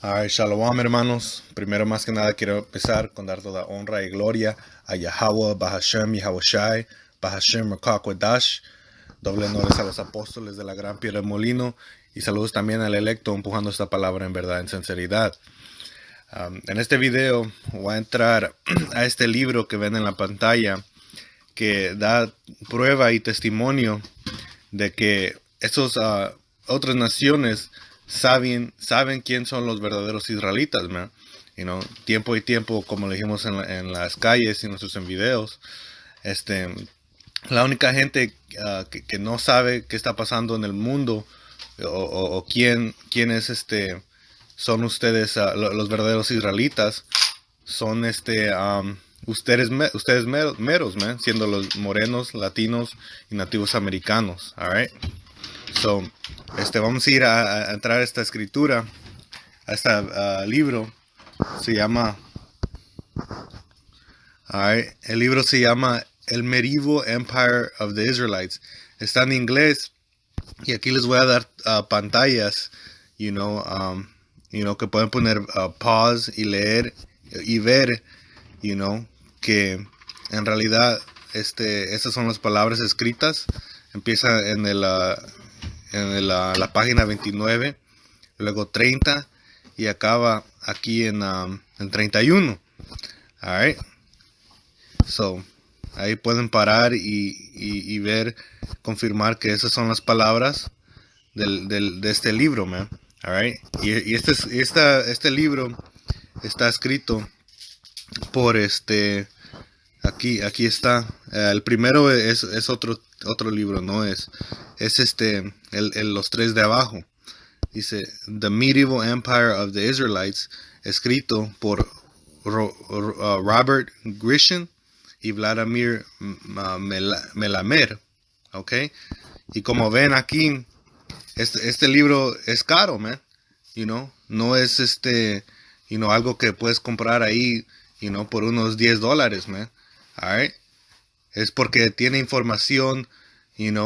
Shalom hermanos. Primero más que nada quiero empezar con dar toda honra y gloria a Yahweh, Bahashem, Yahushai, Bahashem, Rakakwadash. Doble honores a los apóstoles de la gran piedra del molino y saludos también al electo empujando esta palabra en verdad, en sinceridad. En este video voy a entrar a este libro que ven en la pantalla que da prueba y testimonio de que esas otras naciones saben quién son los verdaderos israelitas, man. Tiempo y tiempo, como le dijimos en las calles y nuestros videos, la única gente que no sabe qué está pasando en el mundo o quién es son ustedes los verdaderos israelitas son ustedes meros, man, siendo los morenos, latinos y nativos americanos. Alright. So, vamos a ir a entrar a esta escritura, a este libro. Se llama, el libro se llama El Medieval Empire of the Israelites. Está en inglés y aquí les voy a dar pantallas, que pueden poner pause y leer y ver, que en realidad estas son las palabras escritas. Empieza en la página 29, luego 30 y acaba aquí en 31. Alright. So, ahí pueden parar y ver, confirmar que esas son las palabras de este libro, man. Alright. Y este libro está escrito por aquí está. El primero es otro libro, no es los tres de abajo. Dice The Medieval Empire of the Israelites, escrito por Robert Grisham y Vladimir Melamed. Ok. Y como ven aquí, este libro es caro, man. No es algo que puedes comprar ahí, por unos $10, man. Alright. Es porque tiene información, que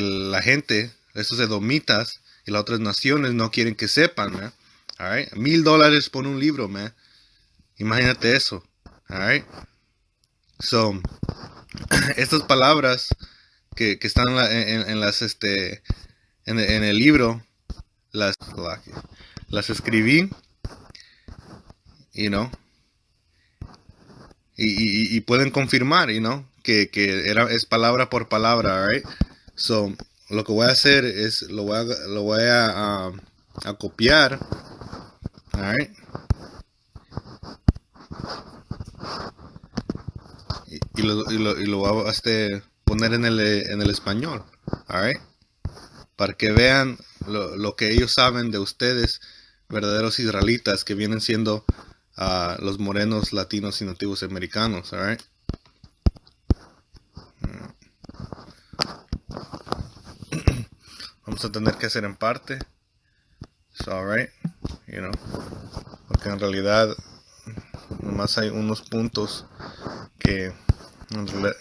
la gente, estos edomitas y las otras naciones no quieren que sepan, man. Alright. $1,000 por un libro, man. Imagínate eso. Alright. So, estas palabras que están en el libro, las escribí, y pueden confirmar, que es palabra por palabra, right? So, lo que voy a hacer es, lo voy a copiar, alright, y lo voy a poner en el español, alright, para que vean lo que ellos saben de ustedes, verdaderos israelitas, que vienen siendo los morenos, latinos y nativos americanos. Alright. Vamos a tener que hacer en parte. So, alright. Porque en realidad nomás hay unos puntos que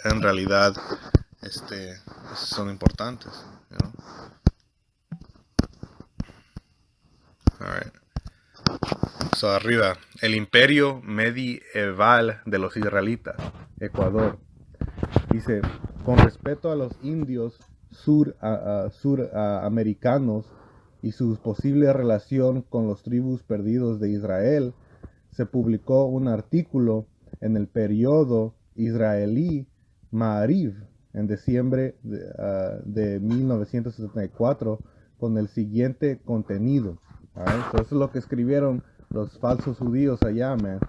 en realidad son importantes. Alright. So, arriba, el imperio medieval de los israelitas, Ecuador. Dice, con respeto a los indios suramericanos y su posible relación con los tribus perdidos de Israel, se publicó un artículo en el periodo israelí Ma'ariv en diciembre de 1974 con el siguiente contenido. So, eso es lo que escribieron los falsos judíos allá, man.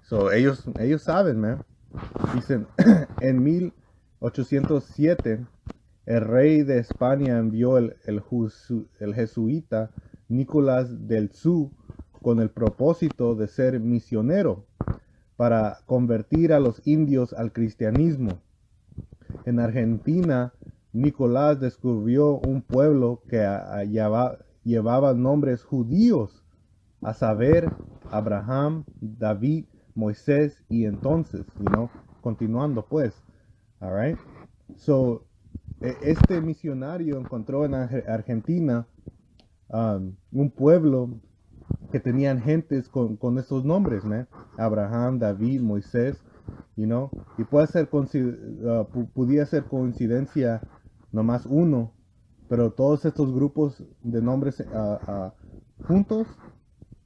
So, ellos saben, man. Dicen, en 1807, el rey de España envió el jesuita Nicolás del Tzú con el propósito de ser misionero para convertir a los indios al cristianismo. En Argentina, Nicolás descubrió un pueblo que llevaba nombres judíos, a saber, Abraham, David, Moisés y entonces, continuando pues. Alright. So, este misionario encontró en Argentina un pueblo que tenían gentes con estos nombres, man. Abraham, David, Moisés, you know. Y puede ser, podía ser coincidencia nomás uno, pero todos estos grupos de nombres juntos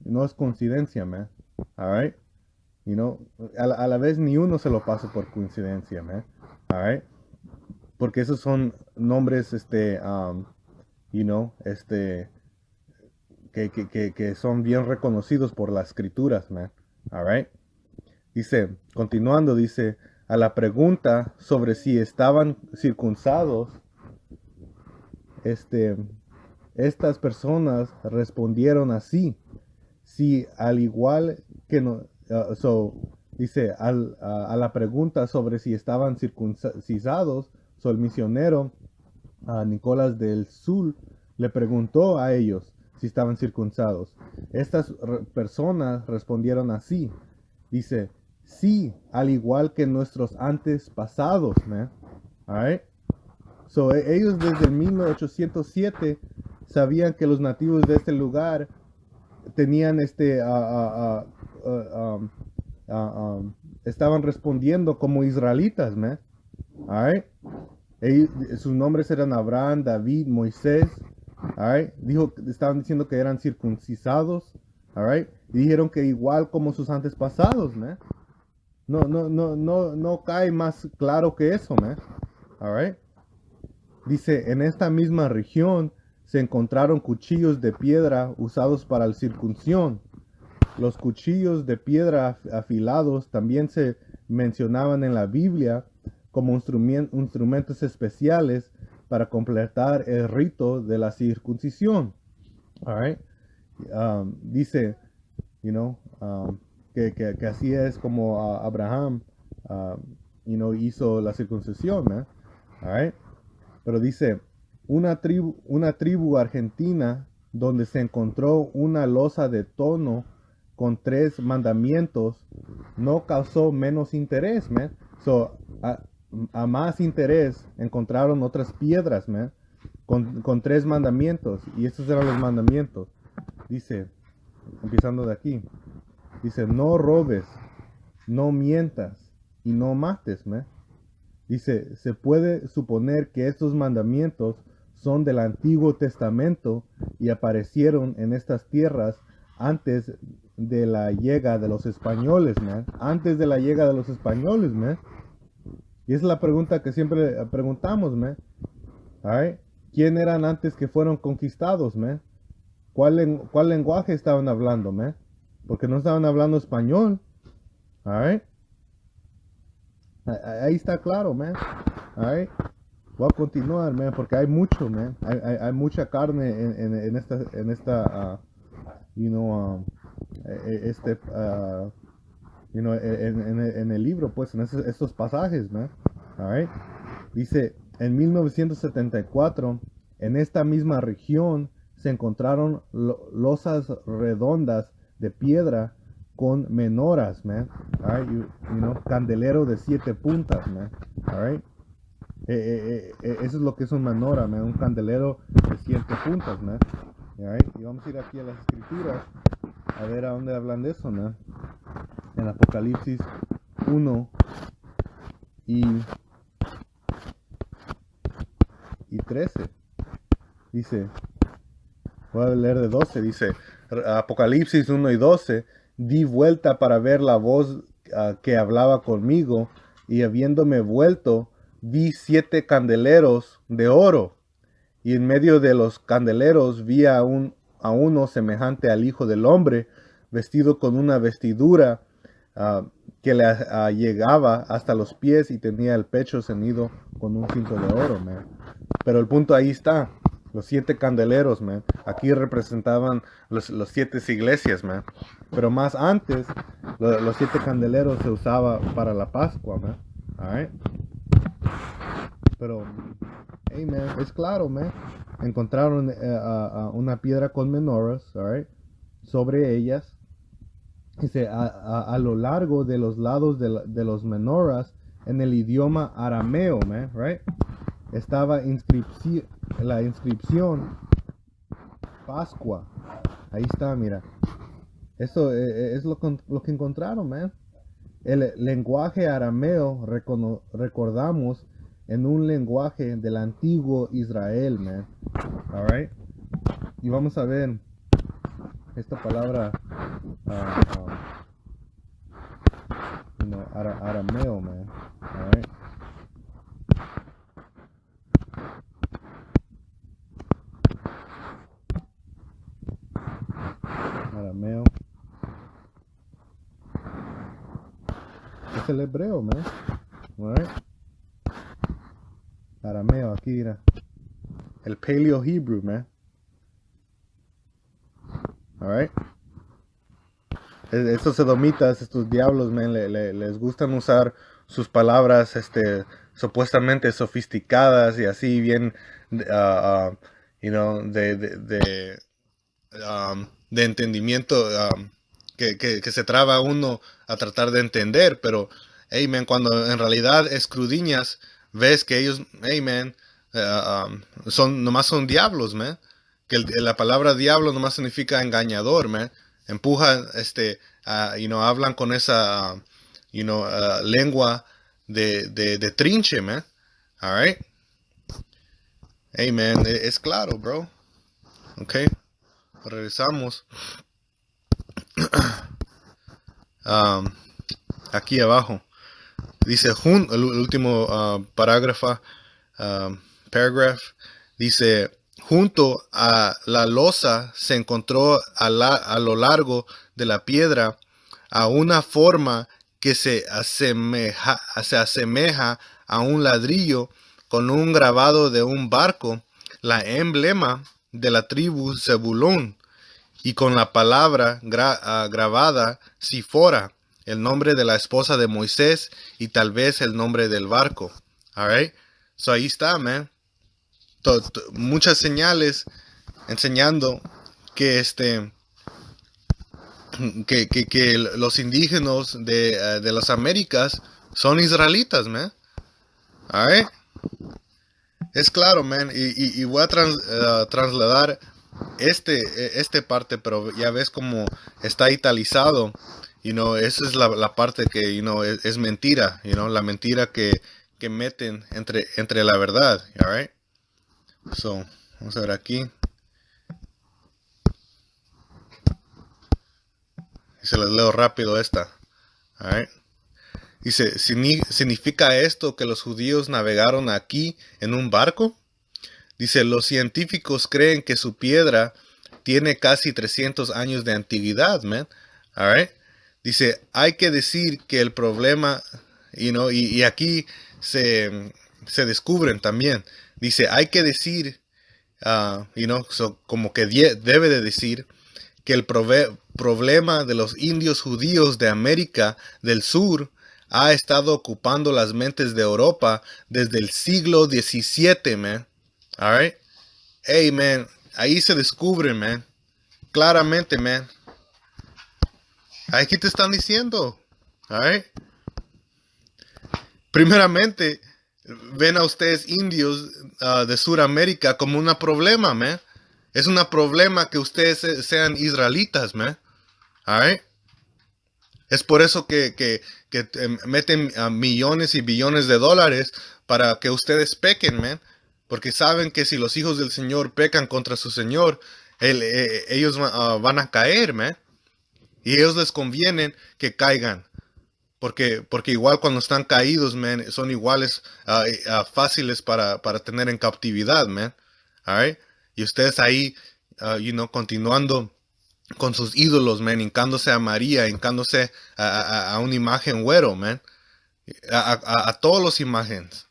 no es coincidencia, man. Alright? You know, a la vez ni uno se lo pasa por coincidencia, man. Alright? Porque esos son nombres, you know, que son bien reconocidos por las escrituras, man. Alright? Dice, continuando, dice, a la pregunta sobre si estaban circuncidados, estas personas respondieron así. Si al igual que no, dice, a la pregunta sobre si estaban circuncidados, el misionero Nicolás del Sul le preguntó a ellos si estaban circuncidados. Estas personas respondieron así. Dice, sí, al igual que nuestros antepasados, man. Alright? So, ellos desde el 1807 sabían que los nativos de este lugar tenían estaban respondiendo como israelitas, man. Alright? Sus nombres eran Abraham, David, Moisés. Alright? Estaban diciendo que eran circuncidados. Alright? Y dijeron que igual como sus antepasados, man. No cae más claro que eso, man. Alright? Dice, en esta misma región se encontraron cuchillos de piedra usados para la circuncisión. Los cuchillos de piedra afilados también se mencionaban en la Biblia como instrumentos especiales para completar el rito de la circuncisión. Alright? Dice, you know, que así es como Abraham, hizo la circuncisión, ¿no? Alright? Pero dice, una tribu argentina donde se encontró una losa de tono con 3 mandamientos no causó menos interés, man. So, a más interés encontraron otras piedras, man, con 3 mandamientos, y estos eran los mandamientos. Dice, empezando de aquí, dice, no robes, no mientas y no mates, man. Dice, se puede suponer que estos mandamientos son del Antiguo Testamento y aparecieron en estas tierras antes de la llegada de los españoles, man. Antes de la llegada de los españoles, man. Y esa es la pregunta que siempre preguntamos, man. Alright. ¿Quién eran antes que fueron conquistados, man? ¿Cuál lenguaje estaban hablando, man? Porque no estaban hablando español. Alright. Ahí está claro, man. Alright. Voy a continuar, man, porque hay mucho, man. Hay mucha carne en esta en el libro, pues, en estos pasajes, man. Alright. Dice, en 1974, en esta misma región se encontraron losas redondas de piedra con menoras, man. Alright, candelero de 7 puntas, man. Alright. Eso es lo que es un menora, man. Un candelero de 7 puntas, man. Alright. Y vamos a ir aquí a las escrituras a ver a dónde hablan de eso, man. En Apocalipsis 1 y 13. Dice, voy a leer de 12. Dice, Apocalipsis 1 y 12. Di vuelta para ver la voz que hablaba conmigo, y habiéndome vuelto, vi 7 candeleros de oro, y en medio de los candeleros vi a uno semejante al Hijo del Hombre, vestido con una vestidura que le llegaba hasta los pies, y tenía el pecho ceñido con un cinto de oro, man. Pero el punto ahí está. Los 7 candeleros, man. Aquí representaban los 7 iglesias, man. Pero más antes, los 7 candeleros se usaba para la Pascua, man. Alright. Pero, hey, man, es claro, man. Encontraron una piedra con menoras, alright, sobre ellas. Dice, a lo largo de los lados de los menoras, en el idioma arameo, man, right, estaba la inscripción Pascua. Ahí está, mira. Eso es lo que encontraron, man. El lenguaje arameo recordamos en un lenguaje del antiguo Israel, man. Alright. Y vamos a ver esta palabra, uh, arameo, man. Alright. Arameo. Es el hebreo, man. Alright. Arameo, aquí mira. El Paleo Hebrew, man. Alright. Estos edomitas, estos diablos, man, les gustan usar sus palabras, supuestamente sofisticadas y así bien, de entendimiento, que se traba uno a tratar de entender, pero, hey, man, cuando en realidad escudriñas, ves que ellos, hey, man, nomás son diablos, man, que la palabra diablo nomás significa engañador, man, empujan, hablan con esa, lengua de trinche, man, alright, hey, man, es claro, bro, okay, regresamos. Aquí abajo dice el último parágrafo, paragraph, dice: junto a la losa se encontró a lo largo de la piedra a una forma que se asemeja a un ladrillo con un grabado de un barco, la emblema de la tribu Zebulón, y con la palabra grabada Sifora, el nombre de la esposa de Moisés y tal vez el nombre del barco. Alright, so ahí está, man. Muchas señales enseñando que que los indígenas de las Américas son israelitas, man. Alright, es claro, man. Y voy a trasladar este parte, pero ya ves como está italizado, esa es la parte que, es mentira, la mentira que meten entre la verdad, alright. So, vamos a ver aquí. Y se les leo rápido esta, alright. Dice: ¿significa esto que los judíos navegaron aquí en un barco? Dice: los científicos creen que su piedra tiene casi 300 años de antigüedad, man. All right. Dice: hay que decir que el problema, y aquí se descubren también. Dice: hay que decir, como que debe de decir que el problema de los indios judíos de América del Sur ha estado ocupando las mentes de Europa desde el siglo XVII, man. Alright. Hey, man, ahí se descubren, man. Claramente, man. Aquí te están diciendo. Alright. Primeramente, ven a ustedes indios de Sudamérica como un problema, man. Es un problema que ustedes sean israelitas, man. Alright. Es por eso que meten millones y billones de dólares para que ustedes pequen, man. Porque saben que si los hijos del Señor pecan contra su Señor, ellos van a caer, man. Y a ellos les conviene que caigan. Porque igual cuando están caídos, man, son iguales fáciles para tener en cautividad, man. Alright. Y ustedes ahí, continuando con sus ídolos, man, hincándose a María, hincándose a una imagen güero, man. A todas las imágenes,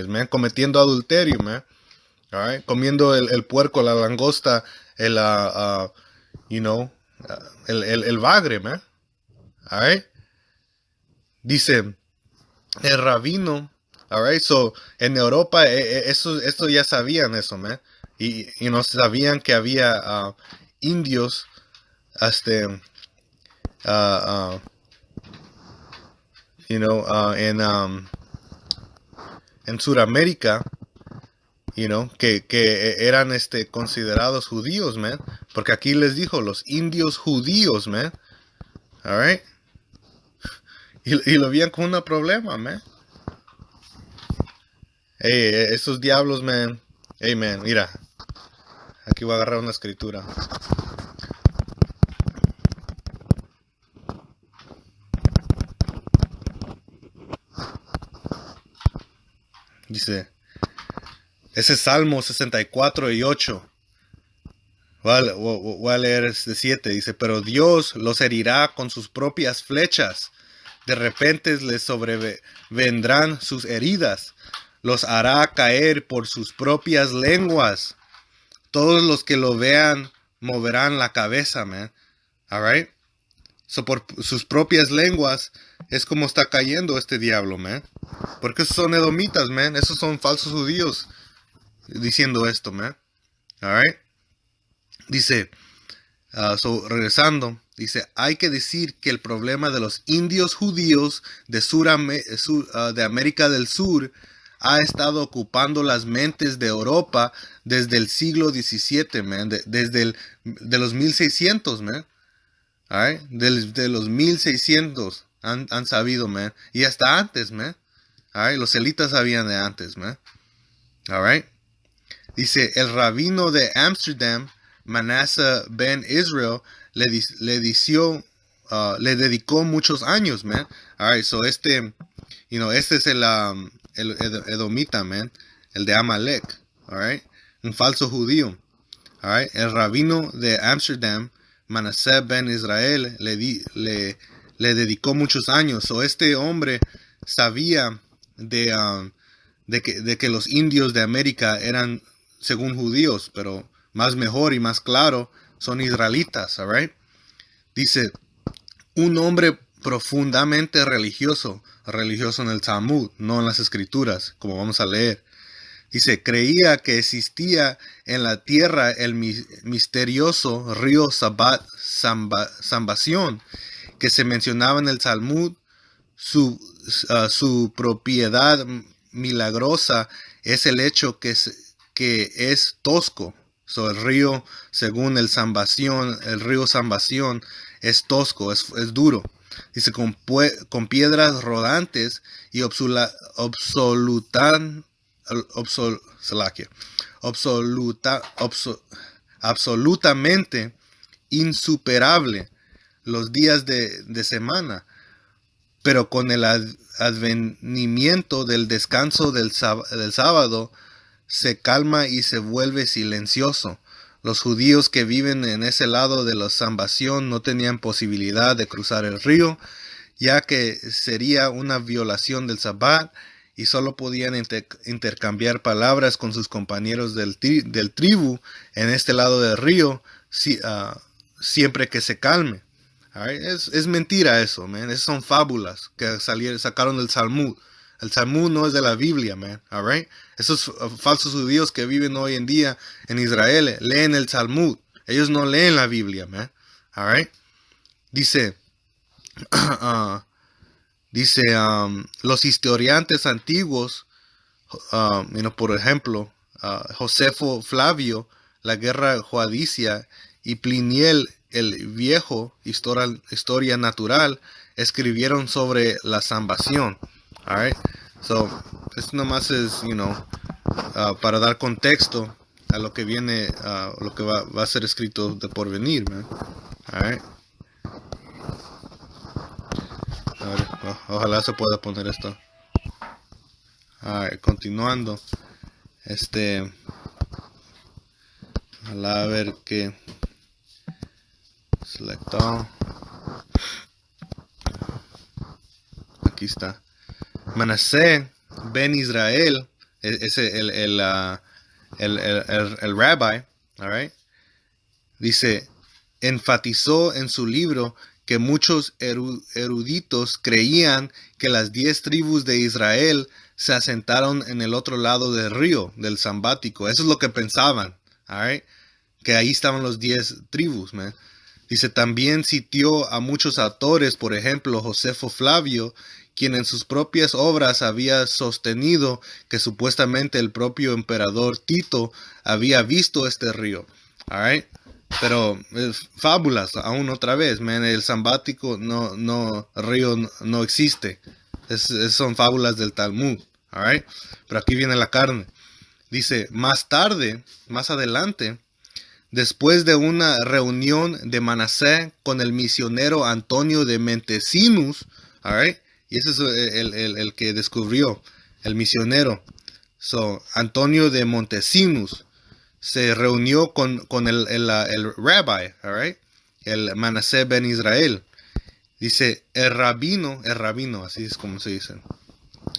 man, cometiendo adulterio, man. Alright, comiendo el puerco, la langosta, el bagre, man. Alright. Dice el rabino, alright, so en Europa esto ya sabían eso, man. Y no sabían que había indios en Sudamérica que eran considerados judíos, man. Porque aquí les dijo los indios judíos, man. Alright. Y lo veían como un problema, man. Hey, esos diablos, man. Hey, man, mira. Aquí voy a agarrar una escritura. Dice, ese Salmo 64:8. Voy a leer este 7. Dice, pero Dios los herirá con sus propias flechas. De repente les sobrevendrán sus heridas. Los hará caer por sus propias lenguas. Todos los que lo vean moverán la cabeza, man. Alright. So por sus propias lenguas es como está cayendo este diablo, man. Porque esos son edomitas, man. Esos son falsos judíos diciendo esto, man. Alright. Dice, regresando, dice, hay que decir que el problema de los indios judíos de América del Sur ha estado ocupando las mentes de Europa desde el siglo XVII, man, desde los 1600, man. Right? De los 1600 han sabido, man. Y hasta antes, man. Right? Los elitas sabían de antes, man. Alright. Dice, el rabino de Ámsterdam, Manasseh ben Israel, le dedicó muchos años, man. Alright, so este es el edomita, man. El de Amalek, alright. Un falso judío. Alright, el rabino de Ámsterdam, Manasseh ben Israel, le dedicó muchos años. So este hombre sabía de que los indios de América eran según judíos, pero más mejor y más claro son israelitas, alright. Dice, un hombre profundamente religioso en el Talmud, no en las escrituras, como vamos a leer. Dice, creía que existía en la tierra el misterioso río Sambación, que se mencionaba en el Talmud. Su propiedad milagrosa es el hecho que es tosco. So, el río, según el río Sambación, es tosco, es duro. Dice, con piedras rodantes y absolutamente insuperable los días de semana. Pero con el advenimiento del descanso del sábado, se calma y se vuelve silencioso. Los judíos que viven en ese lado de la Sambación no tenían posibilidad de cruzar el río, ya que sería una violación del Sabbat, y solo podían intercambiar palabras con sus compañeros del tribu en este lado del río siempre que se calme. Right? Es mentira eso, man. Esas son fábulas que sacaron del Talmud. El Talmud no es de la Biblia, man. All right? Esos falsos judíos que viven hoy en día en Israel leen el Talmud. Ellos no leen la Biblia, man. All right? Dice, los historiantes antiguos, por ejemplo, Josefo Flavio, la guerra juadicia, y Pliniel el viejo, historia natural, escribieron sobre la Sambación. Alright, so esto nomás es, para dar contexto a lo que viene, lo que va a ser escrito de por venir, man. Alright. Ojalá se pueda poner esto. Alright, continuando. Ojalá a ver qué. Select all. Aquí está. Manasseh ben Israel, es el rabbi, alright, dice, enfatizó en su libro que muchos eruditos creían que las 10 tribus de Israel se asentaron en el otro lado del río, del Sambático. Eso es lo que pensaban, alright, que ahí estaban los 10 tribus, man. Dice, también citió a muchos autores, por ejemplo, Josefo Flavio, quien en sus propias obras había sostenido que supuestamente el propio emperador Tito había visto este río. All right? Pero fábulas, aún otra vez, man, el sabático río no existe. Son fábulas del Talmud. All right? Pero aquí viene la carne. Dice, más tarde, más adelante, después de una reunión de Manasés con el misionero Antonio de Montesinos, all right? Y ese es el que descubrió, el misionero. So, Antonio de Montesinos se reunió con el rabbi, all right? El Manasés ben Israel. Dice, el rabino, así es como se dice.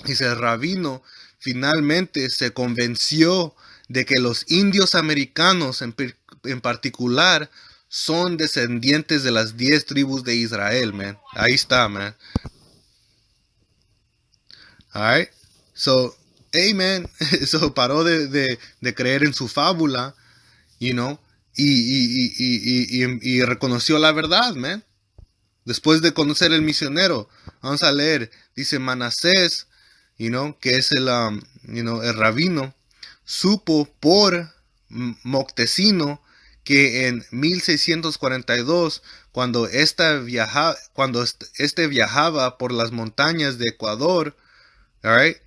Dice, el rabino finalmente se convenció de que los indios americanos en particular son descendientes de las 10 tribus de Israel, man. Ahí está, man. Alright. So, hey, man. So, paró de creer en su fábula, you know, y reconoció la verdad, man. Después de conocer el misionero, vamos a leer, dice Manasés, you know, que es el rabino, supo por Moctezino que en 1642, cuando este viajaba por las montañas de Ecuador, all right,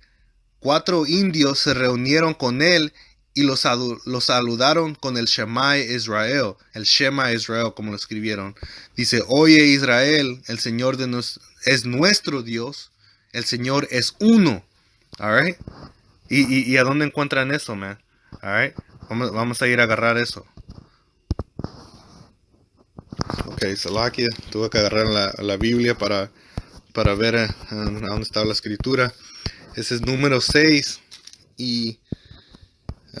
4 indios se reunieron con él y los saludaron con el Shema Israel, como lo escribieron. Dice, oye Israel, el Señor es nuestro Dios, el Señor es uno. All right? ¿Y a dónde encuentran eso, man? All right? Vamos a ir a agarrar eso. Ok, Salakia, tuve que agarrar la Biblia para ver a dónde está la escritura. Ese es número 6 y...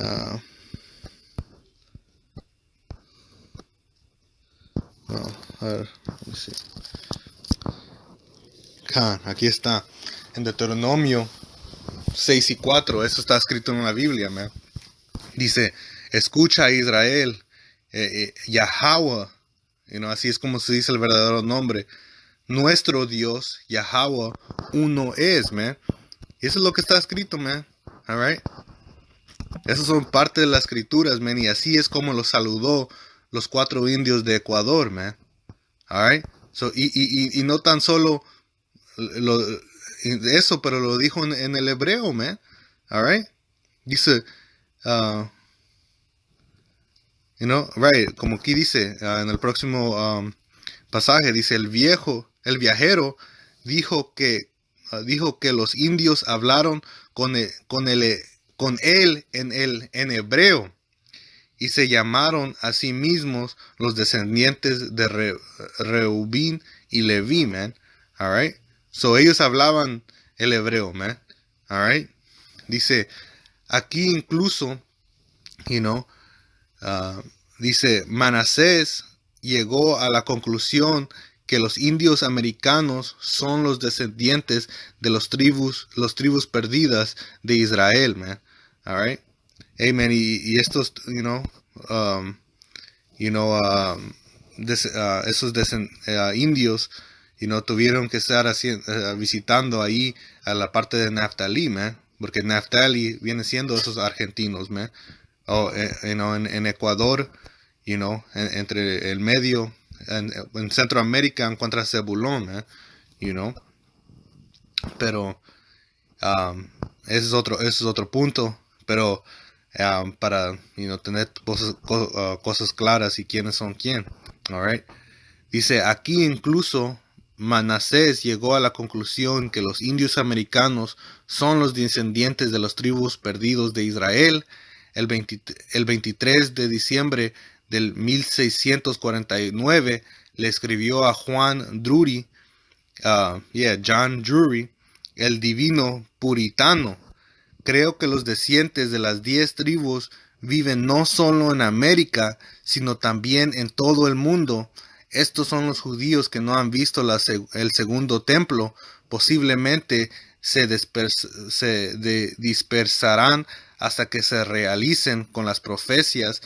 a ver, aquí está, en Deuteronomio 6 y 4, eso está escrito en la Biblia, man. Dice, escucha a Israel, Yahweh, así es como se dice el verdadero nombre, nuestro Dios, Yahweh, uno es, man. Y eso es lo que está escrito, man. All right. Esas son parte de las escrituras, man, y así es como los saludó los 4 indios de Ecuador, man. All right. So, y no tan solo eso, pero lo dijo en el hebreo, man. All right. Dice, right, como aquí dice en el próximo pasaje, dice, el viajero dijo que los indios hablaron con él en hebreo y se llamaron a sí mismos los descendientes de Reubín y Leví, man. All right. So ellos hablaban el hebreo, man. All right. Dice, aquí incluso, dice, Manasés llegó a la conclusión que los indios americanos son los descendientes de los tribus perdidas de Israel, man. All right. Hey, man, y estos, esos indios, tuvieron que estar visitando ahí a la parte de Naftali, man, porque Naftali viene siendo esos argentinos, man. En Ecuador, entre el medio, en Centroamérica encuentras Zebulón, man, pero ese es otro punto, pero para tener cosas claras y quiénes son quién. All right. Dice, aquí incluso Manasés llegó a la conclusión que los indios americanos son los descendientes de las tribus perdidos de Israel. El 23 de diciembre del 1649 le escribió a John Drury, el divino puritano. Creo que los descendientes de las 10 tribus viven no solo en América, sino también en todo el mundo. Estos son los judíos que no han visto el segundo templo. Posiblemente se dispersarán hasta que se realicen con las profecías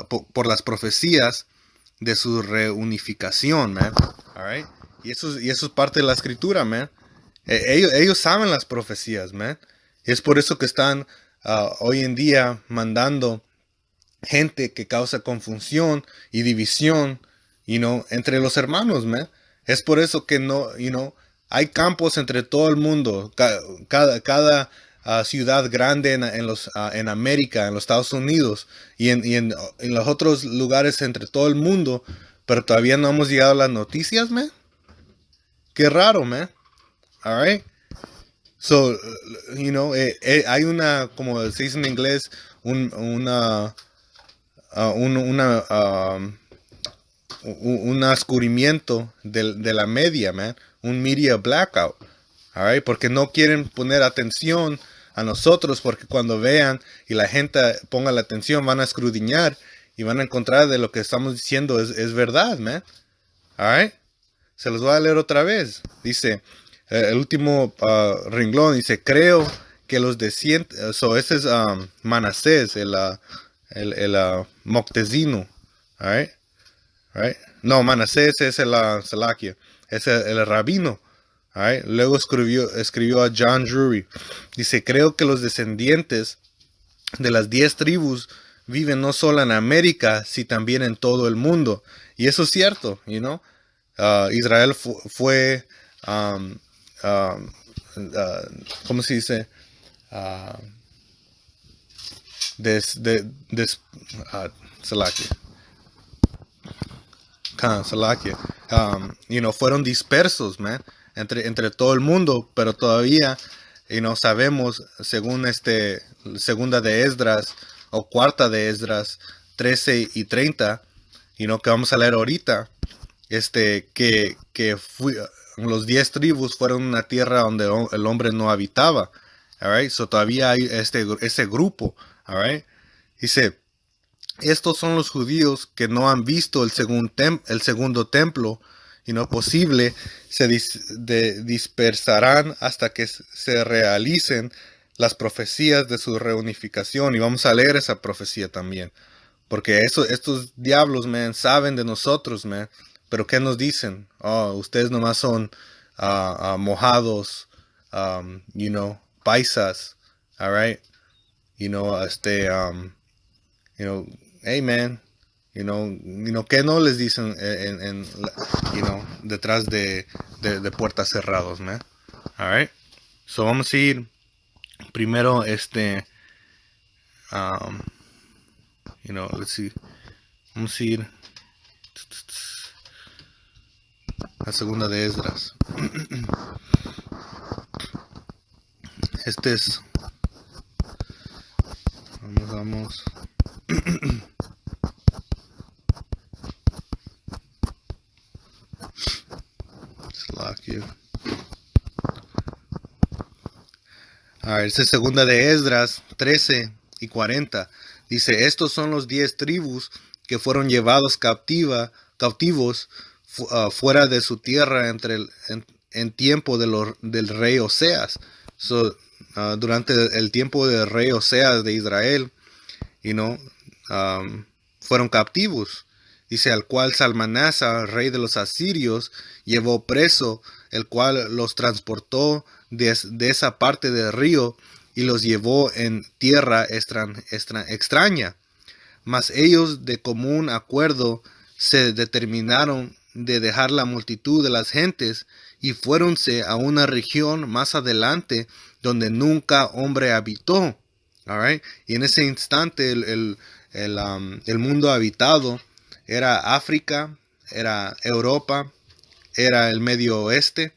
por las profecías de su reunificación, man. All right? Y eso es parte de la escritura, man. Ellos saben las profecías, man. Y es por eso que están hoy en día mandando gente que causa confusión y división, entre los hermanos, man. Es por eso que no, hay campos entre todo el mundo, cada ciudad grande en América, en los Estados Unidos y en los otros lugares entre todo el mundo, pero todavía no hemos llegado a las noticias, man. Qué raro, man. All right. So, hay como se dice en inglés, un, una, un escurrimiento de la media, man. Un media blackout. All right? Porque no quieren poner atención a nosotros, porque cuando vean y la gente ponga la atención, van a escudriñar y van a encontrar de lo que estamos diciendo es verdad, man. All right? Se los voy a leer otra vez. Dice, el último renglón dice, creo que los descientes, ese es Manasés, el Moctezino, all right? No, Manasés es el Salaquia, es el rabino, all right? Luego escribió a John Drury, dice, creo que los descendientes de las 10 tribus viven no solo en América, sino también en todo el mundo, y eso es cierto, Israel fue ¿cómo se dice? Salakia. Salakia. Fueron dispersos, man, entre todo el mundo, pero todavía, sabemos, según segunda de Esdras o cuarta de Esdras 13 y 30, que vamos a leer ahorita, que los 10 tribus fueron una tierra donde el hombre no habitaba. All right? So todavía hay ese grupo. All right? Dice, estos son los judíos que no han visto el segundo templo, y no posible, se dispersarán hasta que se realicen las profecías de su reunificación. Y vamos a leer esa profecía también. Porque estos diablos, man, saben de nosotros, man. Pero ¿qué nos dicen? Oh, ustedes nomás son mojados, paisas, all right? Hey man, ¿qué no les dicen detrás de puertas cerradas, man? All right? So vamos a ir primero, let's see. Vamos a ir la segunda de Esdras. Vamos. Esta es segunda de Esdras 13 y 40. Dice, estos son los 10 tribus que fueron llevados cautivos fuera de su tierra en tiempo del rey Oseas. Durante el tiempo del rey Oseas de Israel, fueron captivos. Dice, al cual Salmanasa, rey de los asirios, llevó preso, el cual los transportó de esa parte del río y los llevó en tierra extraña. Mas ellos de común acuerdo se determinaron de dejar la multitud de las gentes y fuéronse a una región más adelante donde nunca hombre habitó. All right? Y en ese instante el mundo habitado era África, era Europa, era el Medio Oeste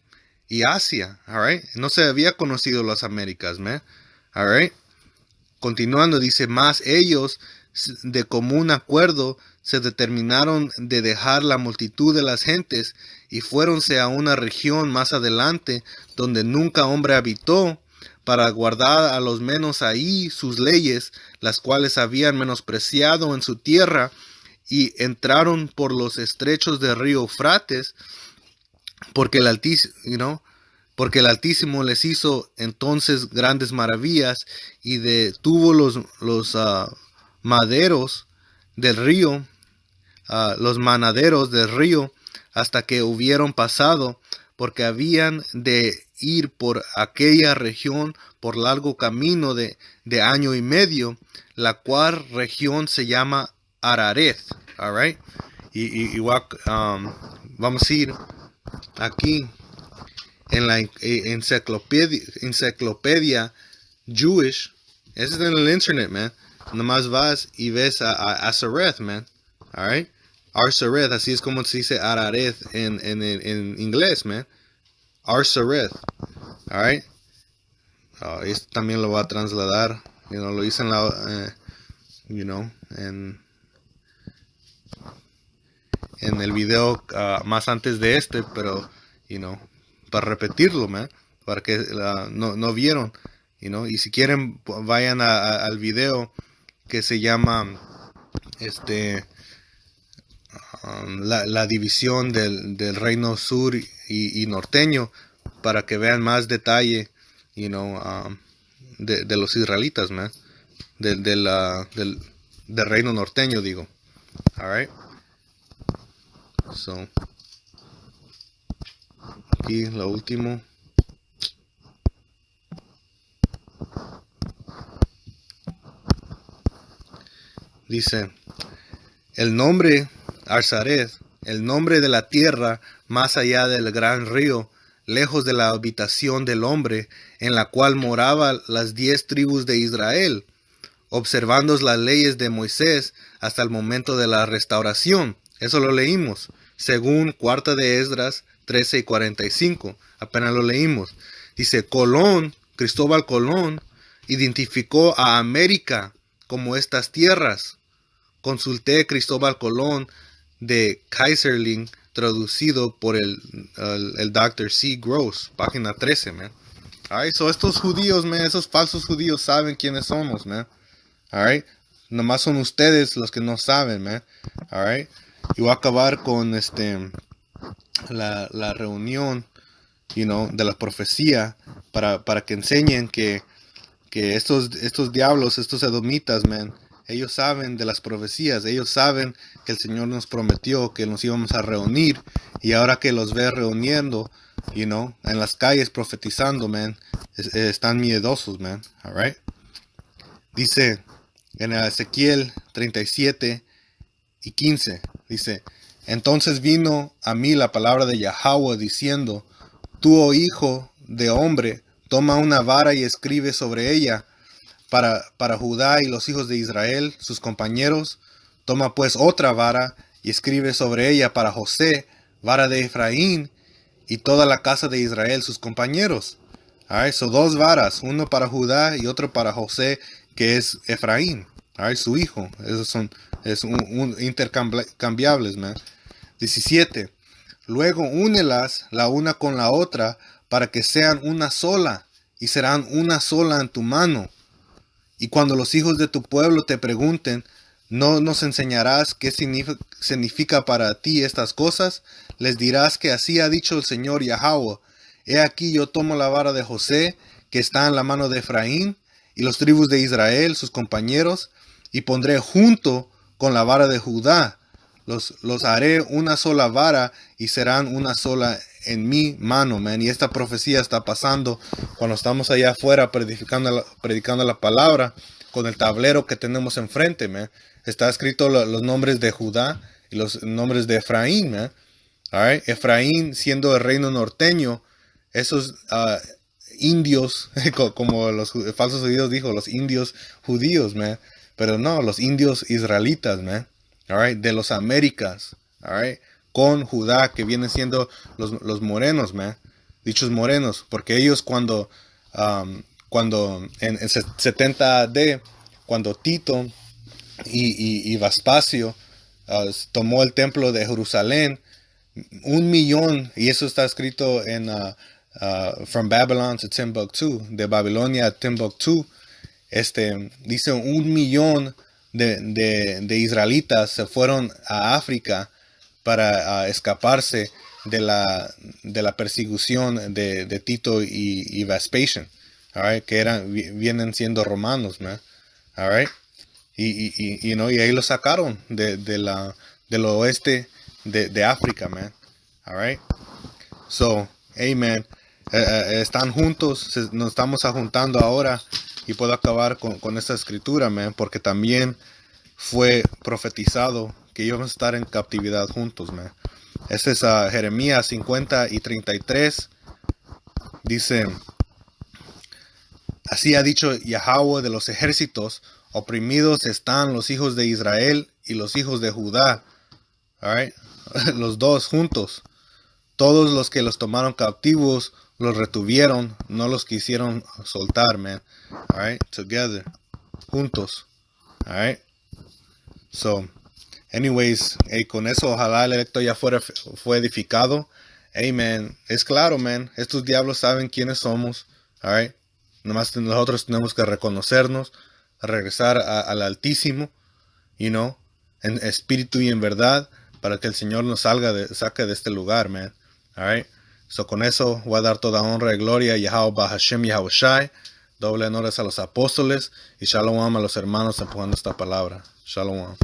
y Asia. All right? No se había conocido las Américas, man. All right? Continuando dice, más ellos de común acuerdo se determinaron de dejar la multitud de las gentes y fuéronse a una región más adelante donde nunca hombre habitó, para guardar a los menos ahí sus leyes, las cuales habían menospreciado en su tierra, y entraron por los estrechos del río Eufrates, porque el Altísimo les hizo entonces grandes maravillas y detuvo los maderos del río, los manaderos del río, hasta que hubieron pasado, porque habían de ir por aquella región por largo camino de año y medio, la cual región se llama Araret. All right? Igual, vamos a ir aquí en la enciclopedia Jewish. Eso es en el internet, man. Nomás vas y ves a Azareth, man. All right? Arsareth, así es como se dice Araret en inglés, man. Arsareth. All right? Esto también lo voy a trasladar. Lo hice en la, en el video más antes de este, pero, para repetirlo, man, para que no vieron, y si quieren vayan al video que se llama la división del reino sur y norteño, para que vean más detalle, de los israelitas, man, del reino norteño, digo. Alright. So, aquí lo último. Dice, el nombre Arsaret, el nombre de la tierra más allá del gran río, lejos de la habitación del hombre, en la cual moraban las 10 tribus de Israel, observando las leyes de Moisés hasta el momento de la restauración. Eso lo leímos, según Cuarta de Esdras 13 y 45. Apenas lo leímos. Dice, Cristóbal Colón, identificó a América como estas tierras. Consulté Cristóbal Colón de Kaiserling, traducido por el Dr. C. Gross, página 13, man. Alright, so estos judíos, man, esos falsos judíos saben quiénes somos, man. Alright, nomás son ustedes los que no saben, man. Alright, y voy a acabar con la reunión, de la profecía, para que enseñen que estos diablos, estos edomitas, man, ellos saben de las profecías, ellos saben que el Señor nos prometió que nos íbamos a reunir, y ahora que los ve reuniendo, en las calles profetizando, man, están miedosos, man. Alright. Dice en Ezequiel 37 y 15, dice, entonces vino a mí la palabra de Yahweh diciendo, tú, oh hijo de hombre, toma una vara y escribe sobre ella para Judá y los hijos de Israel, sus compañeros. Toma pues otra vara y escribe sobre ella para José, vara de Efraín, y toda la casa de Israel, sus compañeros. Alright, so 2 varas, uno para Judá y otro para José, que es Efraín, alright, su hijo. Esos son intercambiables, man. 17. Luego únelas la una con la otra para que sean una sola, y serán una sola en tu mano. Y cuando los hijos de tu pueblo te pregunten, ¿no nos enseñarás qué significa para ti estas cosas? Les dirás que así ha dicho el Señor Yahweh. He aquí yo tomo la vara de José, que está en la mano de Efraín, y los tribus de Israel, sus compañeros, y pondré junto con la vara de Judá. Los haré una sola vara, y serán una sola en mi mano, man. Y esta profecía está pasando cuando estamos allá afuera predicando la palabra, con el tablero que tenemos enfrente, man. Está escrito los nombres de Judá y los nombres de Efraín, man. All right? Efraín siendo el reino norteño, esos indios, como los falsos judíos dijo, los indios judíos, man. Pero no, los indios israelitas, man. All right? De los Américas, all right? Con Judá, que vienen siendo los morenos, man. Dichos morenos, porque ellos cuando en 70 AD, cuando Tito y Vespasio tomó el templo de Jerusalén, 1 millón, y eso está escrito en From Babylon to Timbuktu, de Babilonia a Timbuktu, dice 1 millón de israelitas se fueron a África para escaparse de la persecución de Tito y Vespasian, right? Que vienen siendo romanos, man. Right? Y ahí lo sacaron del oeste de África, man. Right? So, Amen. Están juntos, nos estamos juntando ahora y puedo acabar con esta escritura, man, porque también fue profetizado que íbamos a estar en captividad juntos, man. Este es Jeremías 50 y 33. Dice, así ha dicho Yahweh de los ejércitos, oprimidos están los hijos de Israel y los hijos de Judá. All right? Los dos juntos. Todos los que los tomaron captivos los retuvieron, no los quisieron soltar, man. All right? Together. Juntos. All right? So, anyways, con eso ojalá el electo ya fue edificado. Amen. Es claro, man. Estos diablos saben quiénes somos. All right? Nomás nosotros tenemos que reconocernos, regresar al Altísimo, en espíritu y en verdad, para que el Señor nos saque de este lugar, man. All right? So, con eso voy a dar toda honra y gloria a Yahweh Hashem Yahushai, doble honores a los apóstoles y shalom a los hermanos empujando esta palabra. Shalom.